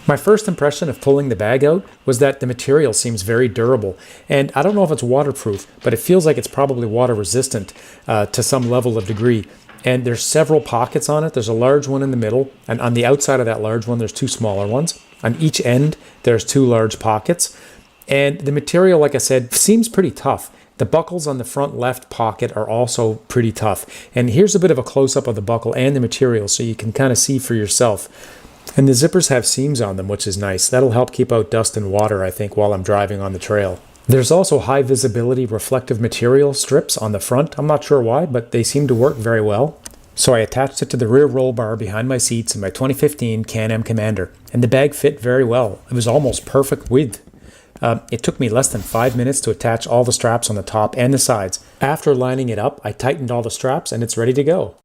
My first impression of pulling the bag out was that the material seems very durable, and I don't know if it's waterproof, but it feels like it's probably water resistant to some level of degree. And there's several pockets on it. There's a large one in the middle, and on the outside of that large one there's two smaller ones. On each end there's two large pockets, and the material, like I said, seems pretty tough. The buckles on the front left pocket are also pretty tough. And here's a bit of a close-up of the buckle and the material so you can kind of see for yourself. And the zippers have seams on them, which is nice. That'll help keep out dust and water, I think, while I'm driving on the trail. There's also high visibility reflective material strips on the front. I'm not sure why, but they seem to work very well. So I attached it to the rear roll bar behind my seats in my 2015 Can-Am Commander. And the bag fit very well. It was almost perfect width. It took me less than 5 minutes to attach all the straps on the top and the sides. After lining it up, I tightened all the straps and it's ready to go.